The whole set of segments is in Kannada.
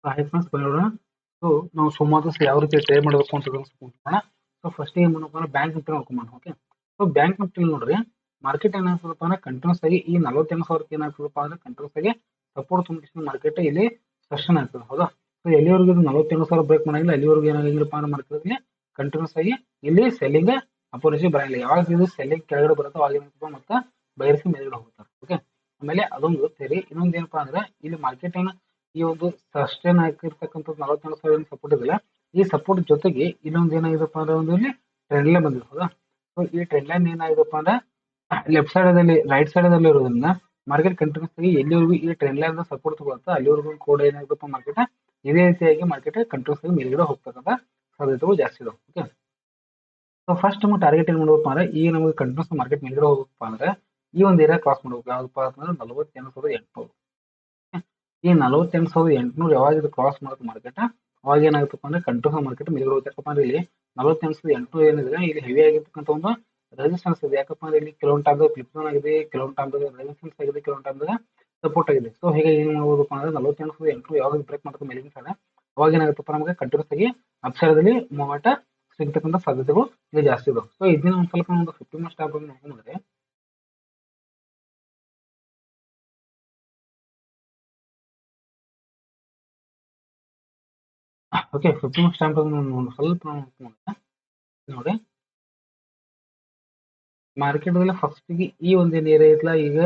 Hi friends ಬಂದಿರೋಣ. ಸೊ ನಾವು ಸೋಮವಾರ ದಿವಸ ಯಾವ ರೀತಿ ಟ್ರೇಡ್ ಮಾಡಬೇಕು ಅಂತ ತಿಳ್ಕೊಳ್ಳೋಣ. ಸೊ ಫಸ್ಟ್ ಏನ್ ಮಾಡಬೇಕು ಅಂದ್ರೆ ಬ್ಯಾಂಕ್ ನಿಫ್ಟಿ ನೋಡ್ಕೊಂಡ್ ಓಕೆ. ಸೊ ಬ್ಯಾಂಕ್ ನಿಫ್ಟಿ ನೋಡ್ರಿ, ಮಾರ್ಕೆಟ್ ಏನಾಗ್ತದಪ್ಪ ಅಂದ್ರೆ ಕಂಟಿನ್ಯೂಸ್ ಆಗಿ ಈ 48,000 ಏನಾಗ್ತದಪ್ಪ ಅಂದ್ರೆ ಕಂಟಿನ್ಯೂಸ್ ಆಗಿ ಸಪೋರ್ಟ್ ತುಂಬಿಸಿ ಮಾರ್ಕೆಟ್ ಇಲ್ಲಿ ಸೆಷನ್ ಆಗ್ತದೆ, ಹೌದಾ. ಸೊ ಎಲ್ಲಿವರೆಗೂ ಇದು 48,000 ಬ್ರೇಕ್ ಮಾಡಂಗಿಲ್ಲ ಅಲ್ಲಿವರೆಗೂ ಏನಾಗಿಲ್ಲಪ್ಪ ಅಂದ್ರೆ ಮಾರ್ಕೆಟ್ ಕಂಟಿನ್ಯೂಸ್ ಆಗಿ ಇಲ್ಲಿ ಸೆಲ್ಲಿಂಗ್ ಅಪೋಸಿಷನ್ ಬರಂಗಿಲ್ಲ. ಯಾವಾಗ ಇದು ಸೆಲ್ಲಿಂಗ್ ಕೆಳಗಡೆ ಬರುತ್ತೋ ಅವಾಗ ಏನಾಗ್ತದೆ ಮತ್ತೆ ಬೈರ್ಸ್ ಮೇಲ್ಗಡೆ ಹೋಗ್ತಾರೆ, ಓಕೆ. ಆಮೇಲೆ ಅದೊಂದು ಸರಿ, ಇನ್ನೊಂದು ಏನಪ್ಪಾ ಅಂದ್ರೆ ಇಲ್ಲಿ ಮಾರ್ಕೆಟ್ ಏನ ಈ ಒಂದು ಸಸ್ಟೈನ್ ಆಗಿರ್ತಕ್ಕಂಥದ್ದು 44,000 ಸಪೋರ್ಟ್ ಇದೆಯಲ್ಲ, ಈ ಸಪೋರ್ಟ್ ಜೊತೆಗೆ ಇನ್ನೊಂದು ಏನಾಗಿದೆಪ್ಪ ಅಂದ್ರೆ ಒಂದು ಇಲ್ಲಿ ಟ್ರೆಂಡ್ ಲೈನ್ ಬಂದಿದೆ, ಹೌದಾ. ಸೊ ಈ ಟ್ರೆಂಡ್ ಲೈನ್ ಏನಾಗಿದೆಪ್ಪ ಅಂದ್ರೆ ಲೆಫ್ಟ್ ಸೈಡ್ ಅಲ್ಲಿ ರೈಟ್ ಸೈಡ್ ಅಲ್ಲಿ ಇರೋದ್ರಿಂದ ಮಾರ್ಕೆಟ್ ಕಂಟಿನ್ಯೂಸ್ ಆಗಿ ಎಲ್ಲಿವರೆಗೂ ಈ ಟ್ರೆಂಡ್ ಲೈನ್ ಸಪೋರ್ಟ್ ತಗೊಳುತ್ತೆ ಅಲ್ಲಿವರೆಗೂ ಕೂಡ ಏನಾಗುತ್ತಪ್ಪ ಮಾರ್ಕೆಟ್ ಇದೇ ರೀತಿಯಾಗಿ ಮಾರ್ಕೆಟ್ ಕಂಟಿನ್ಯೂಸ್ ಆಗಿ ಮೇಲ್ಗಡೆ ಹೋಗ್ತಕ್ಕಂಥ ಸಾಧ್ಯತೆಗಳು ಜಾಸ್ತಿ ಇದಾವೆ, ಓಕೆ. ಸೊ ಫಸ್ಟ್ ನಮಗೆ ಟಾರ್ಗೆಟ್ ಏನ್ ಮಾಡ್ಬೇಕಪ್ಪ ಅಂದ್ರೆ ಈ ನಮಗೆ ಕಂಟಿನ್ಯೂಸ್ ಮಾರ್ಕೆಟ್ ಮೇಲ್ಗಡೆ ಹೋಗಬೇಕಪ್ಪ ಅಂದ್ರೆ ಈ ಒಂದು ಏರಿಯಾ ಕ್ರಾಸ್ ಮಾಡ್ಬೇಕು. ಯಾವ್ದಪ್ಪ ಅಂತಂದ್ರೆ 48,800. ಈ 48,800 ಯಾವಾಗ ಇದು ಕ್ರಾಸ್ ಮಾಡುತ್ತೆ ಮಾರ್ಕೆಟ್ ಅವಾಗ ಏನಾಗುತ್ತಪ್ಪ ಅಂದ್ರೆ ಕಂಟಿನ್ಯೂಸ್ ಮಾರ್ಕೆಟ್ ಮೇಲ್ಗಡೆ ಹೋಗುತ್ತೆ. ಯಾಕಪ್ಪ ಅಂದ್ರೆ ಇಲ್ಲಿ 48,800 ಏನಿದೆ ಇಲ್ಲಿ ಹೆವಿ ಆಗಿರ್ತಕ್ಕಂಥ ಒಂದು ರೆಸಿಸ್ಟೆನ್ಸ್ ಇದೆ. ಯಾಕಪ್ಪ ಅಂದ್ರೆ ಇಲ್ಲಿ ಕೆಲವೊಂದು ಟೈಮ್ ಫ್ಲಿಪ್ ಝೋನ್ ಆಗಿದೆ, ಕೆಲವೊಂದು ಟೈಮ್ ರೆಸಿಸ್ಟೆನ್ಸ್ ಆಗಿದೆ, ಕೆಲವೊಂದು ಟೈಮ್ ಸಪೋರ್ಟ್ ಆಗಿದೆ. ಸೊ ಹೀಗೆ ಏನ್ ಮಾಡ್ಬೋದಪ್ಪ ಅಂದ್ರೆ 48,800 ಯಾವಾಗ ಬ್ರೇಕ್ ಮಾಡುತ್ತೆ ಮೇಲಿನ ಸೈಡ್ ಅವಾಗ ಏನಾಗುತ್ತಪ್ಪ ನಮಗೆ ಕಂಟಿನ್ಯೂಸ್ ಆಗಿ ಅಪ್ಸೈಡಲ್ಲಿ ಮೂವ್ಮೆಂಟ್ ಸಿಗ್ತಕ್ಕಂಥ ಸಾಧ್ಯತೆಗಳು ಇಲ್ಲಿ ಜಾಸ್ತಿ ಇದಾವೆ. ಸೊ ಇದನ್ನ ಒಂದು ಸ್ವಲ್ಪ ಒಂದು 50 ಮಿನಿಟ್ ಸ್ಟಾಪ್ ನೋಡಿದ್ರೆ ಓಕೆ 50 ಮಿನಿಟ್ ಸ್ಟಾಪ್ ಸ್ವಲ್ಪ ನೋಡಿ ಮಾರ್ಕೆಟ್ ಫಸ್ಟ್ ಈ ಒಂದು ಏರಿಯಾ ಐತಲ್ಲ ಈಗ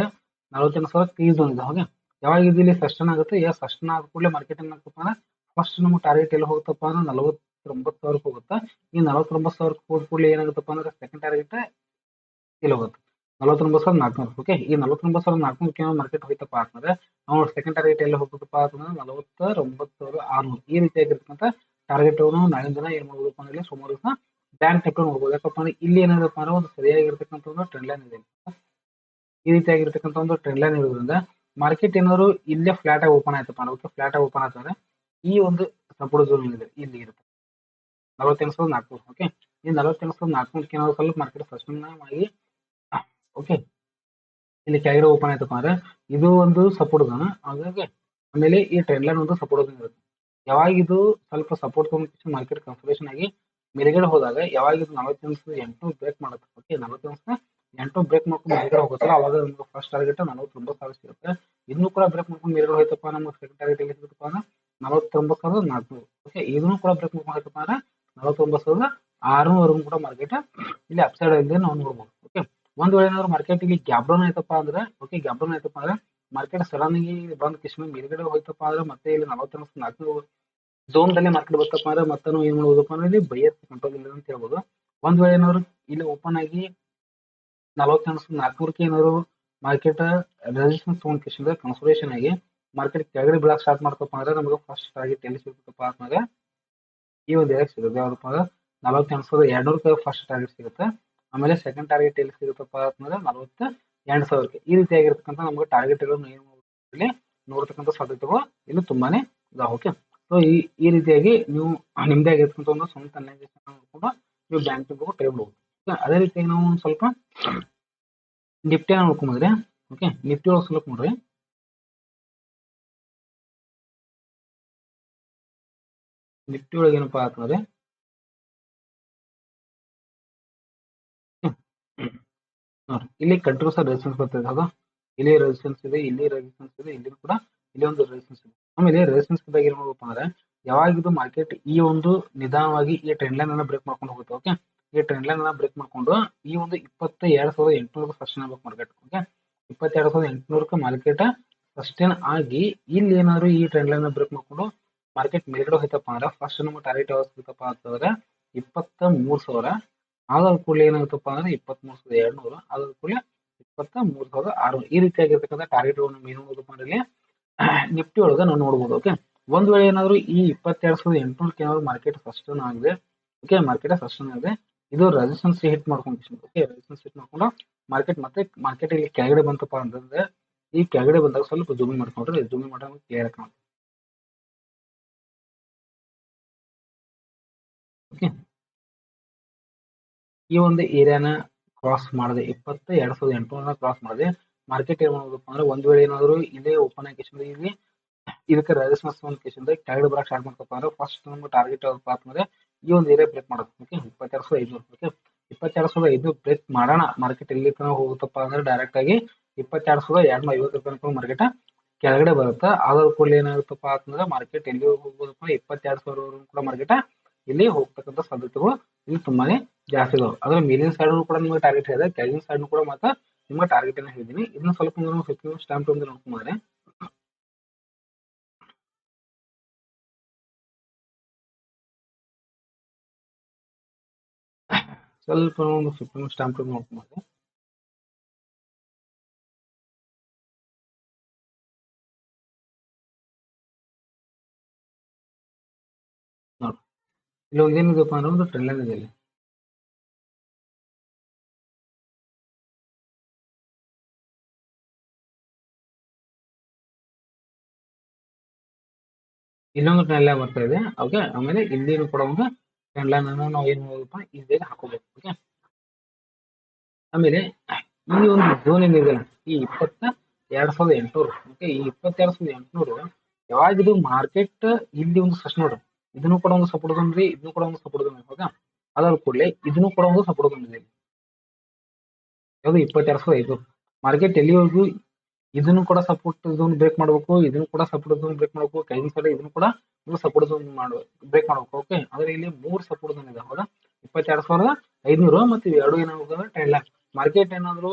48,000 ತೀಸ್ ಇದೆ, ಹಾಗೆ ಯಾವಾಗ ಇಲ್ಲಿ ಸಸ್ಟನ್ ಆಗುತ್ತೆ ಸಸ್ಟನ್ ಆದ ಕೂಡಲೇ ಮಾರ್ಕೆಟ್ ಏನಾಗ್ತಪ್ಪ ಅಂದ್ರೆ ಫಸ್ಟ್ ನಮ್ಗೆ ಟಾರ್ಗೆಟ್ ಎಲ್ಲ ಹೋಗುತ್ತಪ್ಪ ಅಂದ್ರೆ 49,000 ಹೋಗುತ್ತೆ. ಈ 49,000 ಹೋದ ಕೂಡಲೇ ಏನಾಗುತ್ತಪ್ಪ ಅಂದ್ರೆ ಸೆಕೆಂಡ್ ಟಾರ್ಗೆಟ್ ಇಲ್ಲಿ ಹೋಗುತ್ತೆ 49,400, ಓಕೆ. ಈ 49,400 ಮಾರ್ಕೆಟ್ ಹೋಯ್ತಪ್ಪ ಅಂತಂದ್ರೆ ನಾವು ಸೆಕೆಂಡ್ ಟಾರ್ಗೆಟ್ ಎಲ್ಲ ಹೋಗುತ್ತಪ್ಪ ಅಂತಂದ್ರೆ 49,600 ಈ ರೀತಿಯಾಗಿರ್ತಕ್ಕಂಥ ಟಾರ್ಗೆಟ್ ನಾಳಿನ ದಿನ ಏನ್ ಮಾಡ್ಬೋದಪ್ಪ ಅಂದ್ರೆ ಸೋಮವಾರ ದಿವಸ ಬ್ಯಾಂಕ್ ನಿಫ್ಟಿ ನೋಡ್ಬೋದು. ಯಾಕಪ್ಪ ಅಂದ್ರೆ ಇಲ್ಲಿ ಏನಾಗಪ್ಪ ಅಂದ್ರೆ ಒಂದು ಸರಿಯಾಗಿರ್ತಕ್ಕಂಥ ಒಂದು ಟ್ರೆಂಡ್ ಲೈನ್ ಇದೆ. ಈ ರೀತಿಯಾಗಿರ್ತಕ್ಕಂಥ ಒಂದು ಟ್ರೆಂಡ್ ಲೈನ್ ಇರೋದ್ರಿಂದ ಮಾರ್ಕೆಟ್ ಏನಾದ್ರು ಇಲ್ಲೇ ಫ್ಲಾಟ್ ಆಗಿ ಓಪನ್ ಆಯ್ತಪ್ಪ ಅಂದ್ರೆ ಫ್ಲಾಟ್ ಆಗಿ ಓಪನ್ ಆಯ್ತಂದ್ರೆ ಈ ಒಂದು ಸಪೋರ್ಟ್ ಝೋನ್ ಇದೆ ಇಲ್ಲಿ ಇರುತ್ತೆ 48,400, ಓಕೆ. ಈ 48,400 ಏನಾದ್ರು ಸ್ವಲ್ಪ ಮಾರ್ಕೆಟ್ ಫಸ್ಟ್ ಆಗಿ ಓಕೆ ಇಲ್ಲಿ ಕೆಳಗಡೆ ಓಪನ್ ಆಯ್ತಪ್ಪ ಅಂದ್ರೆ ಇದು ಒಂದು ಸಪೋರ್ಟ್ ಝೋನ್, ಹಾಗಾಗಿ ಆಮೇಲೆ ಈ ಟ್ರೆಂಡ್ ಲೈನ್ ಒಂದು ಸಪೋರ್ಟ್ ಝೋನ್ ಇರುತ್ತೆ. ಯಾವಾಗ ಇದು ಸ್ವಲ್ಪ ಸಪೋರ್ಟ್ ತಗೊಂಡು ಮಾರ್ಕೆಟ್ ಕನ್ಸಲ್ಟೇಷನ್ ಆಗಿ ಮೇಲ್ಗಡೆ ಹೋದಾಗ ಯಾವಾಗ ಇದು 48,800 ಬ್ರೇಕ್ ಮಾಡುತ್ತೆ, ಓಕೆ. 48,800 ಬ್ರೇಕ್ ಮಾಡ್ಕೊಂಡು ಮೇಲ್ಗಡೆ ಹೋಗುತ್ತಲ್ಲ ಅವಾಗ ನಮ್ಗೆ ಫಸ್ಟ್ ಟಾರ್ಗೆಟ್ 49,000 ಸಿಗುತ್ತೆ. ಇನ್ನೂ ಕೂಡ ಬ್ರೇಕ್ ಮಾಡ್ಕೊಂಡು ಮೇಲ್ಗಡೆ ಹೋಯ್ತಪ್ಪ ನಮ್ಗೆ ಸೆಕೆಂಡ್ ಟಾರ್ಗೆಟ್ ಎಲ್ಲಿ ಸಿಗುತ್ತಪ್ಪ ಅಂದ್ರೆ 49,400, ಓಕೆ. ಇದನ್ನು ಕೂಡ ಬ್ರೇಕ್ ಮಾಡ್ಕೊಂಡು ಹೋಯ್ತಪ್ಪ ಅಂದ್ರೆ 49,600 ಕೂಡ ಮಾರ್ಕೆಟ್ ಇಲ್ಲಿ ಅಪ್ಸೈಡ್ ಇದೆ ನಾವು ನೋಡ್ಬೋದು, ಓಕೆ. ಒಂದ್ ವೇಳೆ ಏನಾದ್ರು ಮಾರ್ಕೆಟ್ ಇಲ್ಲಿ ಗ್ಯಾಪ್ ಡೌನ್ ಆಯ್ತಪ್ಪ ಅಂದ್ರೆ ಓಕೆ ಗ್ಯಾಪ್ ಡೌನ್ ಆಯ್ತಪ್ಪ ಅಂದ್ರೆ ಮಾರ್ಕೆಟ್ ಸಡನ್ ಆಗಿ ಬಂದ್ ಕಿಸ್ಮ ಮೇಲ್ಗಡೆ ಹೋಯ್ತಪ್ಪ ಅಂದ್ರೆ ಮತ್ತೆ ಇಲ್ಲಿ 49,400 ಝೋನ್ ದಲ್ಲಿ ಮಾರ್ಕೆಟ್ ಬರ್ತಪ್ಪ ಅಂದ್ರೆ ಮತ್ತೆ ನಾವು ಏನ್ ಮಾಡ್ಬೋದಪ್ಪ ಅಂದ್ರೆ ಇಲ್ಲಿ ಬೈಯರ್ ಕಂಟ್ರೋಲ್ ಇಲ್ಲ ಅಂತ ಹೇಳ್ಬೋದು. ಒಂದ್ ವೇಳೆ ಏನಾದ್ರು ಇಲ್ಲಿ ಓಪನ್ ಆಗಿ 48,400 ಏನಾದ್ರು ಮಾರ್ಕೆಟ್ ರೆಸಿಸ್ಟೆನ್ಸ್ ತಗೊಂಡ್ ಕಿಶನ್ ಕನ್ಸಲ್ಟೇಷನ್ ಆಗಿ ಮಾರ್ಕೆಟ್ ಕೆಳಗಡೆ ಬೀಳಕ್ ಸ್ಟಾರ್ಟ್ ಮಾಡ್ತಪ್ಪ ಅಂದ್ರೆ ನಮಗೆ ಫಸ್ಟ್ ಟಾರ್ಗೆಟ್ ಎಲ್ಲಿ ಸಿಗುತ್ತಪ್ಪ ಅಂತಂದ್ರೆ ಈ ಒಂದು ಏರಿಯಾ ಸಿಗುತ್ತೆ. ಯಾವ್ದಪ್ಪ ಅಂದ್ರೆ 48,200 ಫಸ್ಟ್ ಟಾರ್ಗೆಟ್ ಸಿಗುತ್ತೆ. ಆಮೇಲೆ ಸೆಕೆಂಡ್ ಟಾರ್ಗೆಟ್ ಎಲ್ಲಿ ಸಿಗುತ್ತಪ್ಪ ಅಂತಂದ್ರೆ 48,000. ಈ ರೀತಿಯಾಗಿರ್ತಕ್ಕಂಥ ನಮ್ಗೆ ಟಾರ್ಗೆಟ್ ಇಲ್ಲಿ ನೋಡ್ತಕ್ಕಂಥ ಸಾಧ್ಯತೆಗಳು ಇಲ್ಲಿ ತುಂಬಾನೇ ಇದಾವೆ, ಓಕೆ. ಸೊ ಈ ರೀತಿಯಾಗಿ ನೀವು ನಿಮ್ದೇ ಆಗಿರ್ತಕ್ಕಂಥ ಒಂದು ಸ್ವಂತ ಅನಲೈಸೇಷನ್ ನೋಡ್ಕೊಂಡು ನೀವು ಬ್ಯಾಂಕ್ ಟ್ರೇಡ್ ಹೋಗ್ಬೋದು. ಅದೇ ರೀತಿಯಾಗಿ ನಾವು ಒಂದು ಸ್ವಲ್ಪ ನಿಫ್ಟಿ ನೋಡ್ಕೊಂಡ್ರೆ ಓಕೆ ನಿಫ್ಟಿ ಒಳಗೆ ಸ್ವಲ್ಪ ನೋಡ್ರಿ ನಿಫ್ಟಿ ಒಳಗೆ ಏನಪ್ಪಾ ಅಂತಂದ್ರೆ ನೋಡ್ರಿ ಇಲ್ಲಿ ಕಂಟ್ರೋಲ್ಸ್ ರೆಸಿಸ್ಟೆನ್ಸ್ ಬರ್ತದೆ, ಹೌದಾ. ಇಲ್ಲಿ ರೆಸಿಸ್ಟೆನ್ಸ್ ಇದೆ, ಇಲ್ಲಿ ರೆಸಿಸ್ಟೆನ್ಸ್ ಇದೆ, ಇಲ್ಲಿ ಕೂಡ ಇಲ್ಲಿ ಒಂದು ರೆಸಿಸ್ಟೆನ್ಸ್ ಇದೆ. ಆಮೇಲೆ ರೆಸಿಸ್ಟೆನ್ಸ್ ಬಗ್ಗೆ ಏನ್ ಮಾಡ್ಬೇಕಪ್ಪ ಅಂದ್ರೆ ಯಾವಾಗ ಇದು ಮಾರ್ಕೆಟ್ ಈ ಒಂದು ನಿಧಾನವಾಗಿ ಈ ಟ್ರೆಂಡ್ ಲೈನ್ ಅನ್ನ ಬ್ರೇಕ್ ಮಾಡ್ಕೊಂಡು ಹೋಗುತ್ತೆ, ಓಕೆ. ಈ ಟ್ರೆಂಡ್ ಲೈನ್ ಅನ್ನ ಬ್ರೇಕ್ ಮಾಡ್ಕೊಂಡು ಈ ಒಂದು 22,800 ಸಸ್ಟೈನ್ ಆಗ್ಬೇಕು ಮಾರ್ಕೆಟ್, ಓಕೆ. 22,800 ಮಾರ್ಕೆಟ್ ಸಸ್ಟೈನ್ ಆಗಿ ಇಲ್ಲಿ ಏನಾದ್ರು ಈ ಟ್ರೆಂಡ್ ಲೈನ್ ಬ್ರೇಕ್ ಮಾಡ್ಕೊಂಡು ಮಾರ್ಕೆಟ್ ಮೇಲ್ಗಡೆ ಹೋಯ್ತಪ್ಪ ಅಂದ್ರೆ ಫಸ್ಟ್ ನಮ್ಗೆ ಟಾರ್ಗೆಟ್ ಯಾವಾಗ ಸಿಗುತ್ತಪ್ಪ ಅಂತಂದ್ರೆ 23,000. ಆದಾದ ಕೂಡಲೇ ಏನಾಗುತ್ತಪ್ಪ ಅಂದ್ರೆ 23,200, ಆದಾದ ಕೂಡಲೇ 23,600 ಈ ರೀತಿಯಾಗಿರ್ತಕ್ಕಂಥ ಟಾರ್ಗೆಟ್ ಇಲ್ಲಿ ನಿಫ್ಟಿ ಒಳಗೆ ನಾವು ನೋಡ್ಬೋದು, ಓಕೆ. ಒಂದ್ ವೇಳೆ ಏನಾದ್ರು ಈ 22,800 ಏನಾದ್ರು ಮಾರ್ಕೆಟ್ ಸಸ್ಟೈನ್ ಆಗಿದೆ, ಓಕೆ. ಮಾರ್ಕೆಟ್ ಸಸ್ಟೈನ್ ಆಗಿದೆ, ಇದು ರೆಸಿಸ್ಟೆನ್ಸ್ ಹಿಟ್ ಮಾಡ್ಕೊಂಡು ಓಕೆ ರೆಸಿಸ್ಟೆನ್ಸ್ ಹಿಟ್ ಮಾಡ್ಕೊಂಡು ಮಾರ್ಕೆಟ್ ಇಲ್ಲಿ ಕೆಳಗಡೆ ಬಂತಪ್ಪ ಅಂತಂದ್ರೆ ಈ ಕೆಳಗಡೆ ಬಂದಾಗ ಸ್ವಲ್ಪ ಜೂಮಿಂಗ್ ಮಾಡ್ಕೊಂಡ್ರೆ ಜೂಮಿಂಗ್ ಮಾಡೋದು ಕ್ಲಿಯರ್ ಕಾಣುತ್ತೆ, ಓಕೆ. ಈ ಒಂದು ಏರಿಯಾನ ಕ್ರಾಸ್ ಮಾಡದೆ 22,800 ಕ್ರಾಸ್ ಮಾಡದೆ ಮಾರ್ಕೆಟ್ ಏನ್ ಮಾಡ್ಬೇಕಪ್ಪ ಅಂದ್ರೆ ಒಂದ್ ವೇಳೆ ಏನಾದ್ರು ಇಲ್ಲೇ ಓಪನ್ ಆಗಿ ಇಲ್ಲಿ ಇದಕ್ಕೆ ರೆಸಿಸ್ಟೆನ್ಸ್ ಒಂದು ಕೇಸಿಂದ ಕೆಳಗಡೆ ಬರಕ್ ಸ್ಟಾರ್ಟ್ ಮಾಡ್ತಪ್ಪ ಅಂದ್ರೆ ಫಸ್ಟ್ ನಮ್ಗೆ ಟಾರ್ಗೆಟ್ ಯಾವ್ದಪ್ಪ ಅಂತಂದ್ರೆ ಈ ಒಂದು ಏರಿಯಾ ಬ್ರೇಕ್ ಮಾಡೋದು. ಓಕೆ, 22,500. ಓಕೆ, 22,500 ಬ್ರೇಕ್ ಮಾಡೋಣ. ಮಾರ್ಕೆಟ್ ಎಲ್ಲಿ ತನಕ ಹೋಗುತ್ತಪ್ಪ ಅಂದ್ರೆ ಡೈರೆಕ್ಟ್ ಆಗಿ 22,250 ರೂಪಾಯಿ ಮಾರ್ಕೆಟ್ ಕೆಳಗಡೆ ಬರುತ್ತೆ. ಅದ್ರ ಕೂಡಲೇ ಏನಾಗುತ್ತಪ್ಪ ಅಂತಂದ್ರೆ ಮಾರ್ಕೆಟ್ ಎಲ್ಲಿ ಹೋಗ್ಬೋದಪ್ಪ 22,000 ಕೂಡ ಮಾರ್ಕೆಟ್ ಇಲ್ಲಿ ಹೋಗ್ತಕ್ಕಂಥ ಸಾಧ್ಯತೆಗಳು ಇಲ್ಲಿ ತುಂಬಾನೇ ಜಾಸ್ತಿ ಇದಾವೆ. ಅದ್ರ ಮೇಲಿನ ಸೈಡ್ ಕೂಡ ನಿಮಗೆ ಟಾರ್ಗೆಟ್ ಇದೆ, ಕೆಳಗಿನ ಸೈಡ್ ಕೂಡ ಮತ್ತೆ ನಿಮ್ಗೆ ಟಾರ್ಗೆಟ್ ಅನ್ನ ಹೇಳಿದೀನಿ. ಇದನ್ನ ಸ್ವಲ್ಪ ಸ್ಟ್ಯಾಂಪ್ ನೋಡ್ಕೊಂಡ್ರೆ ಸ್ವಲ್ಪ ಒಂದು 15 ಸ್ಟ್ಯಾಂಪ್ ನೋಡ್ಕೊಂಡ್ರೆ ನೋಡಿ, ಇಲ್ಲಿ ಒಂದು ಏನಿದೆಪ್ಪ ಅಂದ್ರೆ ಒಂದು ಟ್ರೆಂಡ್ ಲೈನ್ ಇದೆ ಇಲ್ಲಿ. ಇಲ್ಲೊಂದು ಟ್ರೆಂಡ್ ಲೈನ್ ಬರ್ತಾ ಇದೆ. ಓಕೆ, ಆಮೇಲೆ ಇಲ್ಲಿನೂ ಕೂಡ ಒಂದು ಟ್ರೆಂಡ್ ಲೈನ್ ಅನ್ನು ನಾವು ಏನ್ ಮಾಡೋದಪ್ಪ ಇಲ್ಲಿ ಹಾಕೋಬೇಕು. ಓಕೆ, ಆಮೇಲೆ ಈ ಒಂದು ಝೋನ್ ಏನಿದೆ ಈ 22,800. ಓಕೆ, ಈ 22,800 ಯಾವಾಗಿದು ಮಾರ್ಕೆಟ್ ಇಲ್ಲಿ ಒಂದು ಸೆಷನ್ ನೋಡ್ರಿ, ಇದನ್ನು ಕೂಡ ಒಂದು ಸಪೋರ್ಟ್ ಬಂದ್ರಿ, ಇದನ್ನು ಕೂಡ ಒಂದು ಸಪೋರ್ಟ್ ಬಂದ್ರಿ. ಹೌದಾ, ಅದಾದ ಕೂಡಲೇ ಇದನ್ನು ಕೂಡ ಒಂದು ಸಪೋರ್ಟ್ ಬಂದಿದೆ. ಯಾವುದು 22,500 ಮಾರ್ಕೆಟ್ ಎಲ್ಲಿವರೆಗೂ ಇದನ್ನು ಕೂಡ ಸಪೋರ್ಟ್ ಝೋನ್ ಬ್ರೇಕ್ ಮಾಡಬೇಕು, ಇದನ್ನು ಕೂಡ ಸಪೋರ್ಟ್ ಝೋನ್ ಬ್ರೇಕ್ ಮಾಡಬೇಕು, ಕೆಳಗಿನ ಸೈಡ್ ಇದನ್ನು ಕೂಡ ಸಪೋರ್ಟ್ ಝೋನ್ ಬ್ರೇಕ್ ಮಾಡಬೇಕು. ಓಕೆ, ಆದ್ರೆ ಇಲ್ಲಿ 3 ಸಪೋರ್ಟ್ ಝೋನ್ ಇದೆ. ಹೌದಾ, 22,500 ಮತ್ತೆ ಎರಡು ಏನಾಗುತ್ತೆ ಟ್ರೆಂಡ್ ಲೈನ್. ಮಾರ್ಕೆಟ್ ಏನಾದ್ರು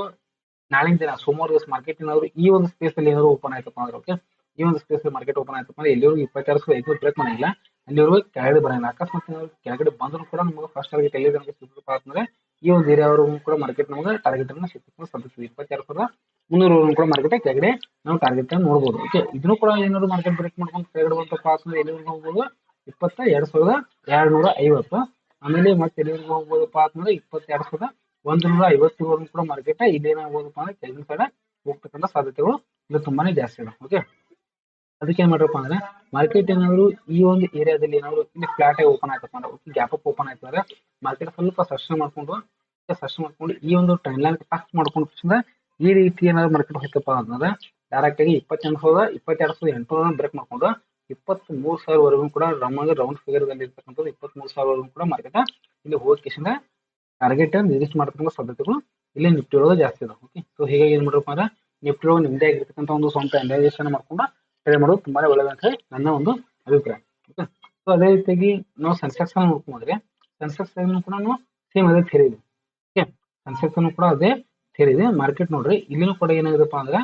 ನಾಳಿನ ದಿನ ಸೋಮವಾರ ದಿವಸ ಮಾರ್ಕೆಟ್ ಏನಾದ್ರು ಈ ಒಂದು ಸ್ಪೇಸ್ ಅಲ್ಲಿ ಏನಾದ್ರು ಓಪನ್ ಆಯ್ತಪ್ಪ ಅಂದ್ರೆ, ಓಕೆ, ಈ ಒಂದು ಸ್ಪೇಸ್ ಅಲ್ಲಿ ಮಾರ್ಕೆಟ್ ಓಪನ್ ಆಯ್ತಪ್ಪ ಅಂದ್ರೆ ಎಲ್ಲಿವರೆಗೂ 22,500 ಬ್ರೇಕ್ ಮಾಡಿಲ್ಲ, ಅಲ್ಲಿವರೆಗೂ ಕೆಳಗಡೆ ಬರೋಲ್ಲ. ಅಕಸ್ಮಾತ್ ಏನಾದ್ರು ಕೆಳಗಡೆ ಬಂದ್ರು ಕೂಡ ನಮಗೆ ಫಸ್ಟ್ ಟಾರ್ಗೆಟ್ ಎಲ್ಲಿ ತನಕ ಸಿಗ್ತಪ್ಪ ಅಂತಂದ್ರೆ ಈ ಒಂದು ಏರಿಯಾವರೆಗೂ ಕೂಡ ಮಾರ್ಕೆಟ್ ನಮಗೆ ಟಾರ್ಗೆಟ್ ಅನ್ನು ಸಿಗ್ತದೆ ಸಾಧ್ಯತೆ 22,300 ಕೂಡ ಮಾರ್ಕೆಟ್ ಕೆಳಗಡೆ ನಾವು ಟಾರ್ಗೆಟ್ ಅನ್ನು ನೋಡಬಹುದು. ಓಕೆ, ಇದನ್ನು ಕೂಡ ಏನಾದ್ರು ಮಾರ್ಕೆಟ್ ಬ್ರೇಕ್ ಮಾಡ್ಕೊಂಡು ಕೆಳಗಡೆ ಬಂತಪ್ಪ ಅಂತಂದ್ರೆ ಎಲ್ಲಿವರೆಗೂ ಹೋಗ್ಬೋದು 22,250. ಆಮೇಲೆ ಮತ್ತೆ ಎಲ್ಲಿವರೆಗೂ ಹೋಗ್ಬೋದಪ್ಪ ಅಂತಂದ್ರೆ 22,150 ಕೂಡ ಮಾರ್ಕೆಟ್ ಇಲ್ಲೇನಾಗ್ಬೋದಪ್ಪ ಅಂದ್ರೆ ಕೆಳಗಿನ ಸೈಡ್ ಹೋಗ್ತಕ್ಕಂಥ ಸಾಧ್ಯತೆಗಳು ಇದು ತುಂಬಾನೇ ಜಾಸ್ತಿ ಇದೆ. ಓಕೆ, ಅದಕ್ಕೆ ಏನ್ ಮಾಡ್ರಪ್ಪ ಅಂದ್ರೆ ಮಾರ್ಕೆಟ್ ಏನಾದ್ರು ಈ ಒಂದು ಏರಿಯಾದಲ್ಲಿ ಏನಾದ್ರು ಇಲ್ಲಿ ಫ್ಲಾಟ್ ಆಗಿ ಓಪನ್ ಆಯ್ತಪ್ಪ ಅಂದ್ರೆ ಗ್ಯಾಪ್ ಅಪ್ ಓಪನ್ ಆಯ್ತು ಅಂದ್ರೆ ಮಾರ್ಕೆಟ್ ಸ್ವಲ್ಪ ಸಸ್ಟೈನ್ ಮಾಡ್ಕೊಂಡು ಈ ಒಂದು ಟ್ರೆಂಡ್ ಲೈನ್ ಟಚ್ ಮಾಡ್ಕೊಂಡು ಈ ರೀತಿ ಏನಾದ್ರು ಮಾರ್ಕೆಟ್ ಹೋಯ್ತಪ್ಪ ಅಂತಂದ್ರೆ ಡೈರೆಕ್ಟ್ ಆಗಿ 22,800 ಬ್ರೇಕ್ ಮಾಡ್ಕೊಂಡು 23,000 ಕೂಡ ರೌಂಡ್ ಫಿಗರ್ ದಲ್ಲಿ ಇರ್ತಕ್ಕಂಥದ್ದು 23,000 ಕೂಡ ಮಾರ್ಕೆಟ್ ಇಲ್ಲಿ ಹೋಗಿ ಟಾರ್ಗೆಟ್ ನಿರೀಕ್ಷೆ ಮಾಡ್ತಕ್ಕಂಥ ಸಾಧ್ಯತೆಗಳು ಇಲ್ಲಿ ನಿಫ್ಟಿ ಒಳಗೆ ಜಾಸ್ತಿ ಇದೆ. ಓಕೆ, ಸೊ ಹೀಗಾಗಿ ಏನ್ ಮಾಡ್ರಪ್ಪ ಅಂದ್ರೆ ನಿಫ್ಟಿ ಒಳಗೆ ನಿಮ್ದೇ ಆಗಿರ್ತಕ್ಕಂಥ ಒಂದು ಸ್ವಂತ ಅನಲೈಸೇಷನ್ ಮಾಡ್ಕೊಂಡು ಟ್ರೇಡ್ ಮಾಡೋದು ತುಂಬಾನೇ ಒಳ್ಳೆಯದಂತ ಹೇಳಿ ನನ್ನ ಒಂದು ಅಭಿಪ್ರಾಯ. ಓಕೆ, ಸೊ ಅದೇ ರೀತಿಯಾಗಿ ನಾವು ಸೆನ್ಸೆಕ್ಸ್ ಅನ್ನು ನೋಡ್ಕೊಂಡ್ರೆ ಸೆನ್ಸೆಕ್ಸ್ ಕೂಡ ಸೇಮ್ ಅದೇ ಥಿಯರಿ ಇದೆ. ಓಕೆ, ಸೆನ್ಸೆಕ್ಸ್ ಅನ್ನು ಕೂಡ ಅದೇ ಥಿಯರಿ ಇದೆ. ಮಾರ್ಕೆಟ್ ನೋಡ್ರಿ ಇಲ್ಲಿನೂ ಕೂಡ ಏನಾಗಿದೆಪ್ಪ ಅಂದ್ರೆ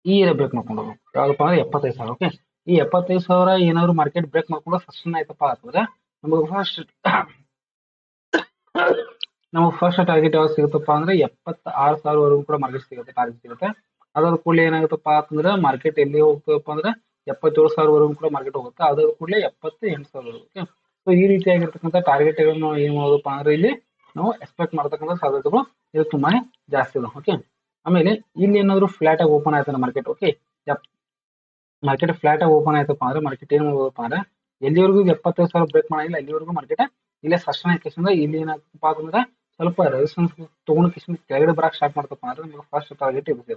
ಈ ಏರಿಯಾ ಬ್ರೇಕ್ ಮಾಡ್ಕೊಂಡು ಯಾವ್ದಪ್ಪ ಅಂದ್ರೆ 75,000. ಓಕೆ, ಈ 75,000 ಏನಾದ್ರು ಮಾರ್ಕೆಟ್ ಬ್ರೇಕ್ ಮಾಡ್ಕೊಂಡು ಸಸ್ಟೈನ್ ಆಯ್ತಪ್ಪ ಅಂತಂದ್ರೆ ನಮಗೆ ಫಸ್ಟ್ ಟಾರ್ಗೆಟ್ ಯಾವ್ದು ಸಿಗುತ್ತಪ್ಪ ಅಂದ್ರೆ 76,000 ಕೂಡ ಮಾರ್ಕೆಟ್ ಟಾರ್ಗೆಟ್ ಸಿಗುತ್ತೆ. ಅದಾದ ಕೂಡಲೇ ಏನಾಗುತ್ತಪ್ಪ ಅಂತಂದ್ರೆ ಮಾರ್ಕೆಟ್ ಎಲ್ಲಿ ಹೋಗ್ತದಪ್ಪ ಅಂದ್ರೆ 77,000 ಕೂಡ ಮಾರ್ಕೆಟ್ ಹೋಗುತ್ತೆ. ಅದಾದ ಕೂಡಲೇ 78,000. ಓಕೆ, ಸೊ ಈ ರೀತಿಯಾಗಿರ್ತಕ್ಕಂಥ ಟಾರ್ಗೆಟ್ ಗಳನ್ನು ಏನ್ ಮಾಡೋದಪ್ಪ ಅಂದ್ರೆ ಇಲ್ಲಿ ನಾವು ಎಕ್ಸ್ಪೆಕ್ಟ್ ಮಾಡತಕ್ಕಂಥ ಸಾಧ್ಯತೆಗಳು ಇದು ತುಂಬಾನೇ ಜಾಸ್ತಿ ಇದೆ. ಓಕೆ, ಆಮೇಲೆ ಇಲ್ಲಿ ಏನಾದ್ರು ಫ್ಲಾಟ್ ಆಗಿ ಓಪನ್ ಆಯ್ತಾನೆ ಮಾರ್ಕೆಟ್. ಓಕೆ, ಮಾರ್ಕೆಟ್ ಫ್ಲಾಟ್ ಆಗಿ ಓಪನ್ ಆಯ್ತಪ್ಪ ಅಂದ್ರೆ ಮಾರ್ಕೆಟ್ ಏನ್ ಮಾಡೋದಪ್ಪ ಅಂದ್ರೆ ಎಲ್ಲಿವರೆಗೂ 75,000 ಬ್ರೇಕ್ ಮಾಡಿಲ್ಲ ಅಲ್ಲಿವರೆಗೂ ಮಾರ್ಕೆಟ್ ಇಲ್ಲೇ ಸಸ್ಟೈನ್ ಆಯ್ತು. ಇಲ್ಲಿ ಏನಾಗ್ತಪ್ಪ ಅಂತಂದ್ರೆ ಸ್ವಲ್ಪ ರೆಸಿಸ್ಟೆನ್ಸ್ ತಗೊಂಡು ಕೆಳಗಡೆ ಬರಕ್ ಸ್ಟಾರ್ಟ್ ಮಾಡ್ತಪ್ಪ ಅಂದ್ರೆ ನಮಗೆ ಫಸ್ಟ್ ಟಾರ್ಗೆಟ್ ಇರುತ್ತೆ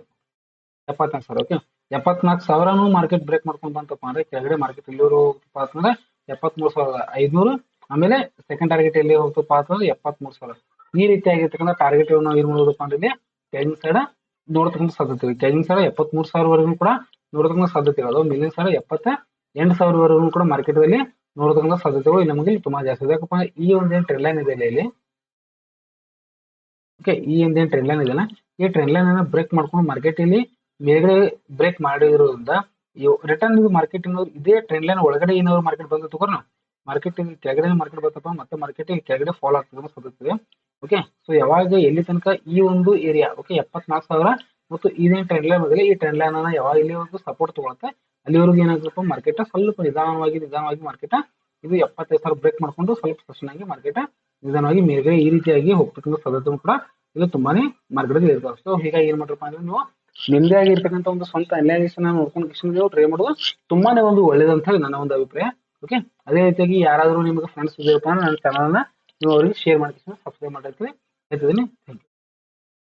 74,000. ಓಕೆ, 74,000 ಮಾರ್ಕೆಟ್ ಬ್ರೇಕ್ ಮಾಡ್ಕೊಂಡು ಬಂತಪ್ಪ ಅಂದ್ರೆ ಕೆಳಗಡೆ ಮಾರ್ಕೆಟ್ ಎಲ್ಲಿವರೆಗೂ ಹೋಗ್ತಪ್ಪ ಅಂತಂದ್ರೆ 73,500. ಆಮೇಲೆ ಸೆಕೆಂಡ್ ಟಾರ್ಗೆಟ್ ಎಲ್ಲಿ ಹೋಗ್ತಪ್ಪ ಅಂತಂದ್ರೆ 73,000. ಈ ರೀತಿ ಆಗಿರ್ತಕ್ಕಂಥ ಟಾರ್ಗೆಟ್ ನಾವು ಏನ್ ಮಾಡೋದಪ್ಪ ಅಂದ್ರೆ ಕೆಳಗಿನ ಸೈಡ್ ನೋಡ್ತಕ್ಕಂಥ ಸಾಧ್ಯತೆ ಕೆಳಗಿನ ಸೈಡ್ 73,000 ಕೂಡ ನೋಡತಕ್ಕಂಥ ಸಾಧ್ಯತೆಗಳು ಮೇಲಿನ ಸೈಡ್ 78,000 ಕೂಡ ಮಾರ್ಕೆಟ್ ಅಲ್ಲಿ ನೋಡತಕ್ಕಂಥ ಸಾಧ್ಯತೆಗಳು ನಮಗೆ ತುಂಬಾ ಜಾಸ್ತಿ ಇದೆ. ಯಾಕಪ್ಪ ಈ ಒಂದೇನು ಟ್ರೆಂಡ್ ಲೈನ್ ಇದೆ ಇಲ್ಲಿ. ಓಕೆ, ಈ ಒಂದೇನು ಟ್ರೆಂಡ್ ಲೈನ್ ಇದೆಯಲ್ಲ ಈ ಟ್ರೆಂಡ್ ಲೈನ್ ಅನ್ನ ಬ್ರೇಕ್ ಮಾಡ್ಕೊಂಡು ಮಾರ್ಕೆಟ್ ಇಲ್ಲಿ ಮೇಲ್ಗಡೆ ಬ್ರೇಕ್ ಮಾಡಿರೋದ್ರಿಂದ ರಿಟರ್ನ್ ಮಾರ್ಕೆಟ್ ಇದೇ ಟ್ರೆಂಡ್ ಲೈನ್ ಒಳಗಡೆ ಏನಾದ್ರು ಮಾರ್ಕೆಟ್ ಬಂದು ತಗೋಣ ಮಾರ್ಕೆಟ್ ಕೆಳಗಡೆ ಮಾರ್ಕೆಟ್ ಬರ್ತಪ್ಪ ಮತ್ತೆ ಮಾರ್ಕೆಟ್ ಕೆಳಗಡೆ ಫಾಲೋ ಆಗ್ತದೆ ಸಾಧ್ಯತೆ. ಓಕೆ, ಸೊ ಯಾವಾಗ ಎಲ್ಲಿ ತನಕ ಈ ಒಂದು ಏರಿಯಾ ಓಕೆ 74,000 ಮತ್ತು ಇದೇನು ಟ್ರೆಂಡ್ ಲೈನ್ ಇದೆ ಈ ಟ್ರೆಂಡ್ ಲೈನ್ ಅನ್ನ ಯಾವಾಗ ಇಲ್ಲಿವರೆಗೂ ಸಪೋರ್ಟ್ ತಗೊಳುತ್ತೆ ಅಲ್ಲಿವರೆಗೂ ಏನಾಗತ್ತಪ್ಪ ಮಾರ್ಕೆಟ್ ಸ್ವಲ್ಪ ನಿಧಾನವಾಗಿ ಮಾರ್ಕೆಟ್ ಇದು 75,000 ಬ್ರೇಕ್ ಮಾಡ್ಕೊಂಡು ಸ್ವಲ್ಪ ಸಸ್ಟೈನ್ ಆಗಿ ಮಾರ್ಕೆಟ್ ನಿಧಾನವಾಗಿ ಮೇಲ್ಗಡೆ ಈ ರೀತಿಯಾಗಿ ಹೋಗ್ತಕ್ಕಂಥ ಸಾಧ್ಯತೆ ಕೂಡ ಇದು ತುಂಬಾನೇ ಮಾರ್ಕೆಟ್ ಇರ್ತವೆ. ಸೊ ಹೀಗಾಗಿ ಏನ್ ಮಾಡ್ರಪ್ಪ ಅಂದ್ರೆ ನೀವು ನಿಮ್ದೇ ಆಗಿರ್ತಕ್ಕಂಥ ಒಂದು ಸ್ವಂತ ಅನಲೈಸೇಷನ್ ನೋಡ್ಕೊಂಡು ಟ್ರೈ ಮಾಡೋದು ತುಂಬಾನೇ ಒಂದು ಒಳ್ಳೇದಂತ ಹೇಳಿ ನನ್ನ ಒಂದು ಅಭಿಪ್ರಾಯ. ಓಕೆ, ಅದೇ ರೀತಿಯಾಗಿ ಯಾರಾದ್ರೂ ನಿಮಗೆ ಫ್ರೆಂಡ್ಸ್ ಇದ್ರಪ್ಪ ಅಂದ್ರೆ ನನ್ನ ಚಾನಲ್ ನೀವು ಅವ್ರಿಗೆ ಶೇರ್ ಮಾಡಿ ಸಬ್ಸ್ಕ್ರೈಬ್ ಮಾಡಿರ್ತೀನಿ. Thank you.